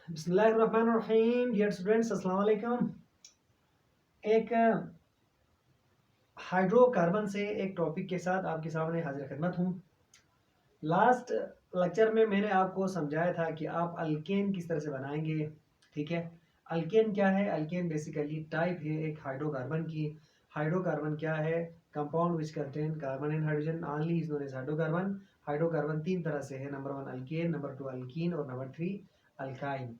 बिस्मिल्लाहिर्रहमानिर्रहीम। Dear students, अस्सलाम वालेकुम। एक हाइड्रोकार्बन से एक टॉपिक के साथ आपके सामने हाजिर खिदमत हूँ। लास्ट लेक्चर में मैंने आपको समझाया था कि आप अल्केन किस तरह से बनाएंगे। ठीक है, अल्केन क्या है? अल्केन बेसिकली टाइप है एक हाइड्रोकार्बन की। हाइड्रोकार्बन क्या है? Compound which contain carbon and hydrogen only is known as hydrocarbon. Hydrocarbon तीन तरह से है, नंबर 1 अल्केन, नंबर 2 अल्कीन और नंबर 3 अल्काइन।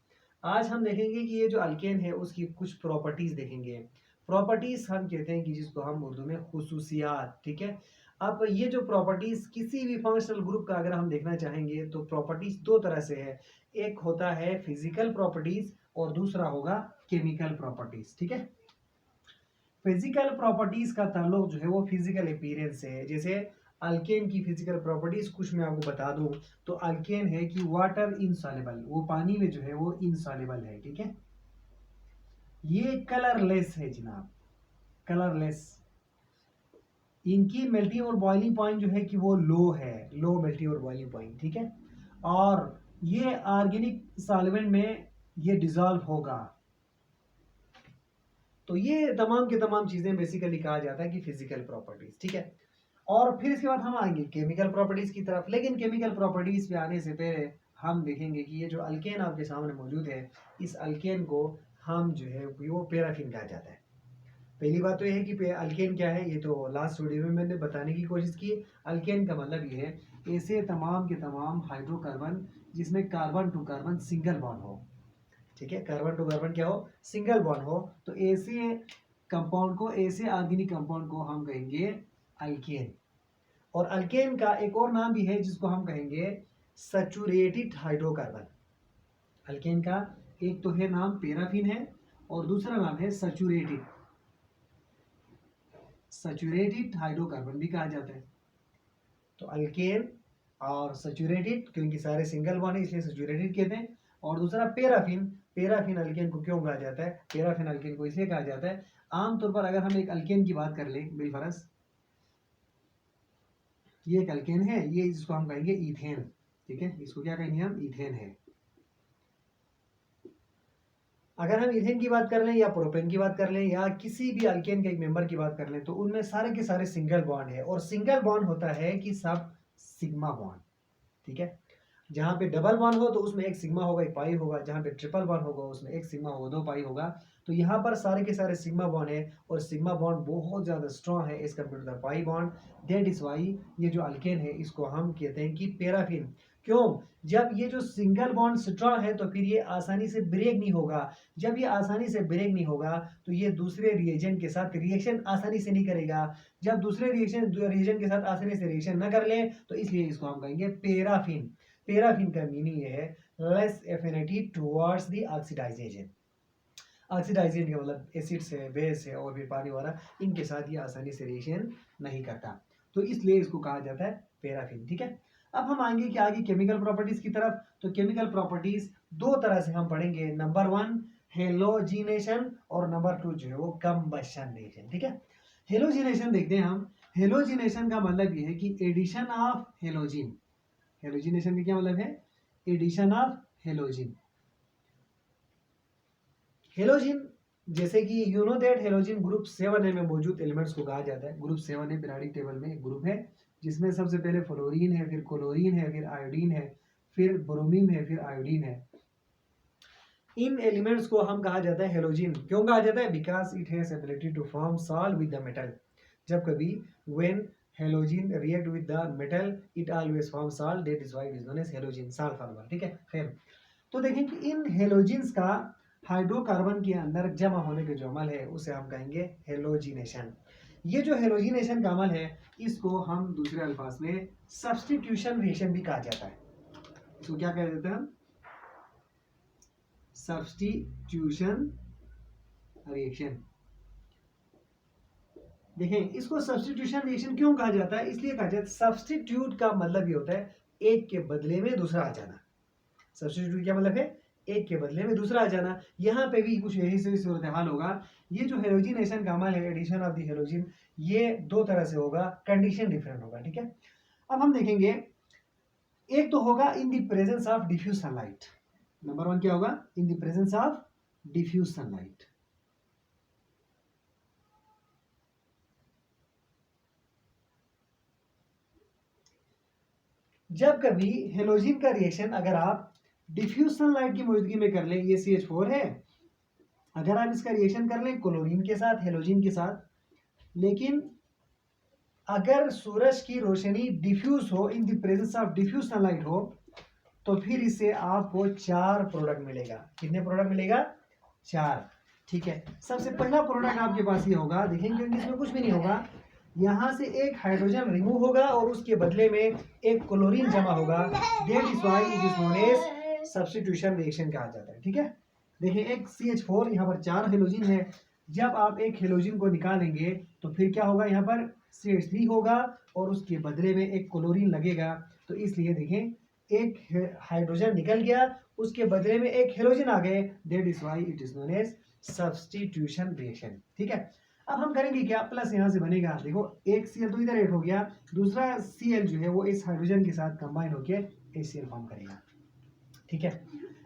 आज हम देखेंगे कि ये जो अल्केन है उसकी कुछ प्रॉपर्टीज देखेंगे। प्रॉपर्टीज हम कहते हैं कि जिसको हम उर्दू में खुसूसियात। ठीक है, अब ये जो प्रॉपर्टीज किसी भी फंक्शनल ग्रुप का अगर हम देखना चाहेंगे तो प्रॉपर्टीज दो तरह से है। एक होता है फिजिकल प्रॉपर्टीज और दूसरा होगा केमिकल प्रॉपर्टीज। ठीक है, फिजिकल प्रॉपर्टीज का ताल्लुक जो है वो फिजिकल अपीयरेंस से है। जैसे अल्केन की फिजिकल प्रॉपर्टीज कुछ मैं आपको बता दूं तो अल्केन है कि वाटर इनसॉल्युबल, वो पानी में जो है वो इनसॉल्युबल है। ठीक है, ये कलरलेस है जनाब, कलरलेस। इनकी मेल्टिंग और बॉइलिंग पॉइंट जो है कि वो लो है, लो मेल्टिंग और बॉइलिंग पॉइंट। ठीक है, और ये ऑर्गेनिक सॉल्वेंट में ये डिजॉल्व होगा। तो ये तमाम के तमाम चीजें बेसिकली कहा जाता है कि फिजिकल प्रॉपर्टीज। ठीक है, और फिर इसके बाद हम आएंगे केमिकल प्रॉपर्टीज की तरफ। लेकिन केमिकल प्रॉपर्टीज पे आने से पहले हम देखेंगे कि ये जो अल्केन आपके सामने मौजूद है, इस अल्केन को हम जो है वो पैराफिन कहा जाता है। पहली बात तो ये है कि अल्केन क्या है, ये तो लास्ट वीडियो में मैंने बताने की कोशिश की। अल्केन का मतलब ये है ऐसे तमाम के तमाम हाइड्रोकार्बन जिसमें carbon to carbon single bond हो। ठीक है, कार्बन टू कार्बन क्या हो? सिंगल बॉन्ड हो। तो ऐसे कंपाउंड को, ऐसे ऑर्गेनिक कंपाउंड को हम कहेंगे अल्केन। और अल्केन का एक और नाम भी है जिसको हम कहेंगे सैचुरेटेड हाइड्रोकार्बन। अल्केन का एक तो है नाम पैराफिन है और दूसरा नाम है सैचुरेटेड, सैचुरेटेड हाइड्रोकार्बन भी कहा जाता है। तो अल्केन और सैचुरेटेड, क्योंकि सारे सिंगल बॉन्ड है इसलिए सैचुरेटेड कहते हैं। और दूसरा पैराफिन। पैराफिन अल्केन को क्यों कहा जाता है? पैराफिन अल्केन को इसलिए कहा जाता है, आमतौर पर अगर हम एक अल्केन की बात कर लें बिलफरस, ये एक अल्केन है, ये इसको हम कहेंगे इथेन। ठीक है, इसको क्या कहेंगे हम? इथेन है। अगर हम इथेन की बात कर लें या प्रोपेन की बात कर लें या किसी भी अल्केन के एक मेंबर की बात कर लें तो उनमें सारे के सारे सिंगल बॉन्ड है। और सिंगल बॉन्ड होता है कि सब सिग्मा बॉन्ड। ठीक है, जहां पे डबल बॉन्ड हो तो उसमें एक सिग्मा होगा, एक पाई होगा। जहां पे ट्रिपल बॉन्ड होगा उसमें एक सिग्मा होगा, दो पाई होगा। तो यहाँ पर सारे के सारे सिग्मा बॉन्ड है और सिग्मा बॉन्ड बहुत ज्यादा स्ट्रॉन्ग है as compare to the pi bond. That is why ये जो अल्केन है इसको हम कहते हैं कि पैराफिन। क्यों? जब ये जो सिंगल बॉन्ड स्ट्रॉन्ग है तो फिर ये आसानी से ब्रेक नहीं होगा। जब ये आसानी से ब्रेक नहीं होगा तो ये दूसरे रिएजेंट के साथ रिएक्शन आसानी से नहीं करेगा। जब दूसरे रिएजेंट के साथ आसानी से रिएक्शन न कर ले तो इसलिए इसको हम कहेंगे पैराफिन। पैराफिन का मीनिंग ये है less affinity towards the oxidisation. Oxidisation का मतलब एसिड्स है, बेस है और फिर पानी वाला, इनके साथ ये आसानी से रिएक्शन नहीं करता। तो इसलिए इसको कहा जाता है पैराफिन। ठीक है, अब हम आएंगे कि आगे केमिकल प्रॉपर्टीज की तरफ। तो केमिकल प्रॉपर्टीज दो तरह से हम पढ़ेंगे, नंबर 1 हेलोजिनेशन और नंबर 2 जो है वो कंबशन रिएक्शन। ठीक है, हेलोजिनेशन देखते हैं हम। हेलोजिनेशन का मतलब ये है कि एडिशन ऑफ हेलोजिन। हेलोजिनेशन का क्या मतलब है? Addition of halogen. हेलोजिन, जैसे कि you know that halogen group 7 में मौजूद एलिमेंट्स को कहा जाता है। ग्रुप 7 है पीरियोडिक टेबल में, एक ग्रुप है जिसमें सबसे पहले फ्लोरीन है, फिर क्लोरीन है, फिर आयोडीन है, फिर ब्रोमीन है, फिर आयोडीन है। इन एलिमेंट्स को हम कहा जाता है हेलोजिन। क्यों कहा जाता है? Because it has ability to form salt with the metal. जब कभी when halogen react with the metal it always form salt, that is why it is known as halogen, salt former. ठीक है, खैर, तो देखें कि इन हेलोजिन्स का हाइड्रोकार्बन के अंदर जमा होने का जो अमल है उसे हम कहेंगे हेलोजिनेशन। ये जो हेलोजिनेशन का अमल है इसको हम दूसरे अल्फाज में सब्स्टिट्यूशन रिएक्शन भी कहा जाता है। इसको क्या कह देते हैं हम? Substitution reaction. देखें, इसको सब्स्टिट्यूशन रिएक्शन क्यों कहा जाता है? इसलिए कहा जाता है, सब्स्टिट्यूट का मतलब ये होता है एक के बदले में दूसरा आ जाना। सब्स्टिट्यूट क्या मतलब है? एक के बदले में दूसरा आ जाना। यहाँ पे भी कुछ यही से सूरत हाल होगा। ये जो हेलोजिनेशन का अमल है, एडिशन ऑफ द हेलोजिन, ये दो तरह से होगा, कंडीशन डिफरेंट होगा। ठीक है, अब हम देखेंगे, एक तो होगा in the presence of diffuse sunlight. Number 1 क्या होगा? In the presence of diffuse sunlight. जब कभी हेलोजन का रिएक्शन अगर आप डिफ्यूज सनलाइट की मौजूदगी में कर लें, ये CH4 है, अगर आप इसका रिएक्शन कर लें क्लोरीन के साथ, हेलोजन के साथ, लेकिन अगर सूरज की रोशनी डिफ्यूज हो, in the presence of diffuse sunlight हो, तो फिर इससे आपको 4 प्रोडक्ट मिलेगा। कितने प्रोडक्ट मिलेगा? 4। ठीक है, सबसे पहला प्रोडक्ट आपके पास ये होगा, देखेंगे क्योंकि इसमें कुछ भी नहीं होगा, यहाँ से एक हाइड्रोजन रिमूव होगा और उसके बदले में एक क्लोरीन जमा होगा। That is why it is known as substitution reaction कहा जाता है। ठीक है, देखिए एक CH4, यहाँ पर 4 हेलोजन है। जब आप एक हेलोजन को निकालेंगे तो फिर क्या होगा? यहाँ पर CH3 होगा और उसके बदले में एक क्लोरीन लगेगा। तो इसलिए देखें एक हाइड्रोजन निकल गया, उसके बदले में एक हेलोजन आ गए। That is why it is known as substitution reaction. ठीक है, अब हम करेंगे क्या? प्लस यहाँ से बनेगा, देखो एक Cl तो इधर ऐड हो गया, दूसरा Cl जो है वो इस हाइड्रोजन के साथ कंबाइन होकर HCl फॉर्म करेगा। ठीक है,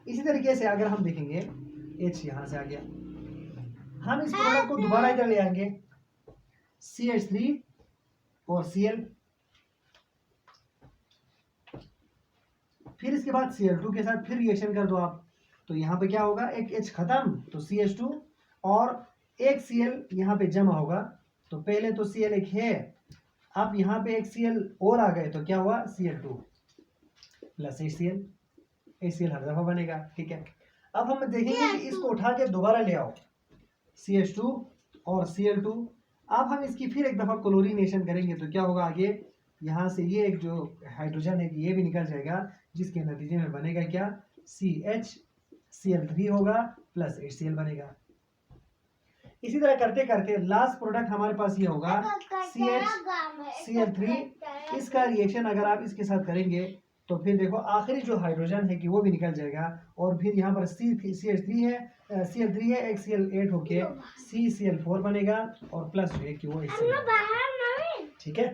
इसी तरीके से अगर हम देखेंगे H यहाँ से आ गया, हम इस प्रोडक्ट को दोबारा इधर ले आएंगे, CH3 और Cl, फिर इसके बाद Cl2 के साथ फिर रिएक्शन कर दो आप, तो यहाँ पे क्या होगा? एक H खत्म तो CH2 और एक Cl यहाँ पे जमा होगा। तो पहले तो Cl एक है, अब यहाँ पे एक Cl और आ गए तो क्या हुआ? Cl2 प्लस HCl, HCl हर दफा बनेगा। ठीक है, अब हम देखेंगे कि इसको उठा के दोबारा ले आओ, CH2 और Cl2। अब हम इसकी फिर एक दफा क्लोरीनेशन करेंगे तो क्या होगा? आगे यहाँ से ये एक जो हाइड्रोजन है ये भी निकल जाएगा, जिसके नतीजे में बनेगा क्या? CH, Cl3 होगा प्लस HCl बनेगा। इसी तरह करते करते लास्ट प्रोडक्ट हमारे पास ये होगा CH, Cl3। इसका रिएक्शन अगर आप इसके साथ करेंगे तो फिर देखो आखिरी जो हाइड्रोजन है कि वो भी निकल जाएगा, और फिर यहाँ पर CH3 है, Cl3 है, एक Cl8 होके CCl4 बनेगा और प्लस जो है कि वो HCl। ठीक है,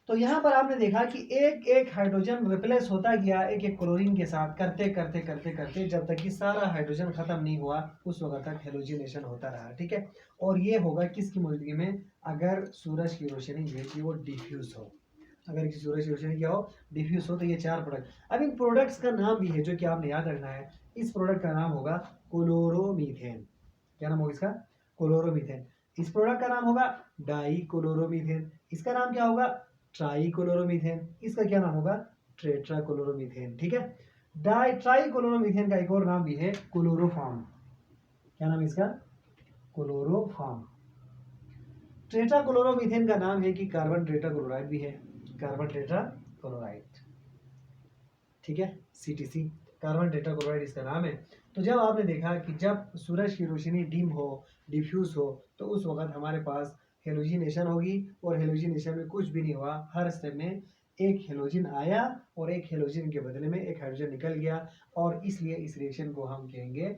तो यहाँ पर आपने देखा कि एक एक हाइड्रोजन रिप्लेस होता गया एक एक क्लोरीन के साथ, करते करते करते करते जब तक कि सारा हाइड्रोजन खत्म नहीं हुआ उस वक्त तक हेलोजिनेशन होता रहा। ठीक है, और ये होगा किसकी मौजूदगी में? अगर सूरज की रोशनी जो है कि वो डिफ्यूज हो, अगर किसी सूरज की रोशनी क्या हो? डिफ्यूज हो। तो ये 4 प्रोडक्ट। अब इन प्रोडक्ट्स का नाम भी है जो कि आपने याद रखना है। इस प्रोडक्ट का नाम होगा क्लोरोमीथेन। क्या नाम होगा इसका? क्लोरोमीथेन। इस प्रोडक्ट का नाम होगा डाई क्लोरोमीथेन। इसका नाम क्या होगा? Try chloromethane. इसका क्या नाम होगा? Tetra chloromethane. ठीक है, ट्राई क्लोरोमीथेन का एक और नाम भी है क्लोरोफॉर्म। क्या नाम है इसका? क्लोरोफॉर्म। टेट्रा क्लोरोमीथेन का नाम है कि कार्बन टेट्रा क्लोराइड भी है, कार्बन टेट्रा क्लोराइड। ठीक है, CTC, कार्बन टेट्रा क्लोराइड इसका नाम है। तो जब आपने देखा कि जब सूरज की रोशनी डिम हो, डिफ्यूज हो, तो उस वक्त हमारे पास हेलोजिनेशन होगी, और हेलोजिनेशन में कुछ भी नहीं हुआ, हर स्टेप में एक हेलोजन आया और एक हेलोजन के बदले में एक हाइड्रोजन निकल गया, और इसलिए इस रिएक्शन को हम कहेंगे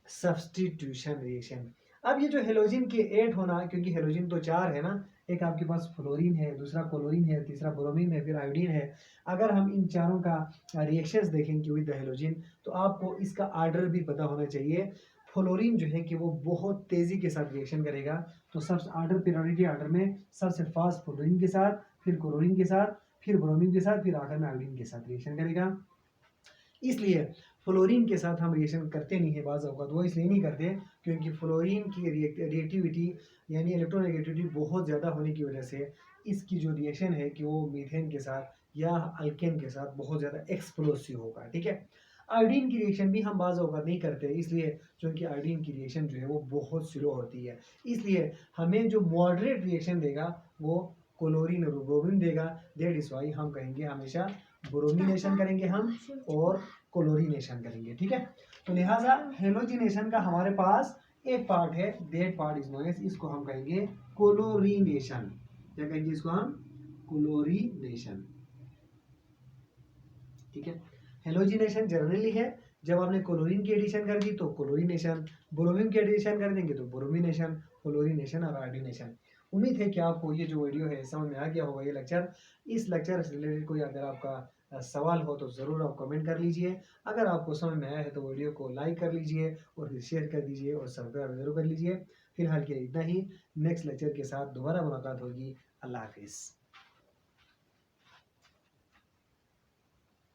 सब्स्टिट्यूशन रिएक्शन। अब ये जो हेलोजन के 8 होना, क्योंकि हेलोजन तो 4 है ना, एक आपके पास फ्लोरीन है, दूसरा क्लोरीन है, तीसरा ब्रोमीन है, फिर आयोडीन है। अगर हम इन चारों का रिएक्शंस देखेंगे विद द हेलोजन, तो आपको इसका आर्डर भी पता होना चाहिए। फ्लोरीन जो है कि वो बहुत तेज़ी के साथ रिएक्शन करेगा, तो सबसे आर्डर पीरियोडिक आर्डर में सबसे फास्ट फ्लोरीन के साथ, फिर क्लोरीन के साथ, फिर ब्रोमीन के साथ, फिर आखिर में आयोडीन के साथ रिएक्शन करेगा। इसलिए फ्लोरीन के साथ हम रिएक्शन करते नहीं है बाज़ औक़ात। वो इसलिए नहीं करते क्योंकि फ्लोरीन की रिएक्टिविटी यानी इलेक्ट्रोनेगेटिविटी बहुत ज़्यादा होने की वजह से इसकी जो रिएक्शन है कि वो मीथेन के साथ या अल्केन के साथ बहुत ज़्यादा एक्सप्लोसिव होगा। ठीक है, आयोडीन की रिएक्शन भी हम बाज़ औक़ात नहीं करते, इसलिए क्योंकि आयोडीन की रिएक्शन जो है वो बहुत स्लो होती है। इसलिए हमें जो मॉडरेट रिएक्शन देगा वो क्लोरीन और ब्रोमीन देगा। दैट इज़ व्हाई हम कहेंगे हमेशा ब्रोमिनेशन करेंगे हम और क्लोरीनेशन करेंगे। ठीक है, तो लिहाजा हेलोजिनेशन का हमारे पास एक पार्ट है, that part is known as, इसको हम कहेंगे क्लोरीनेशन। क्या कहेंगे इसको हम? क्लोरीनेशन। ठीक है, हेलोजिनेशन जनरली है जब आपने क्लोरीन की एडिशन कर दी तो क्लोरीनेशन, ब्रोमीन की एडिशन कर देंगे तो ब्रोमिनेशन, क्लोरीनेशन और आयोडीनेशन। उम्मीद है कि आपको ये जो वीडियो है समझ में आ गया होगा ये लेक्चर। इस लेक्चर से रिलेटेड कोई अगर आपका सवाल हो तो ज़रूर आप कमेंट कर लीजिए। अगर आपको समझ में आया है तो वीडियो को लाइक कर लीजिए और फिर शेयर कर दीजिए और सब्सक्राइब ज़रूर कर लीजिए। फिलहाल के लिए इतना ही। नेक्स्ट लेक्चर के साथ दोबारा मुलाकात होगी। अल्लाह हाफिज़।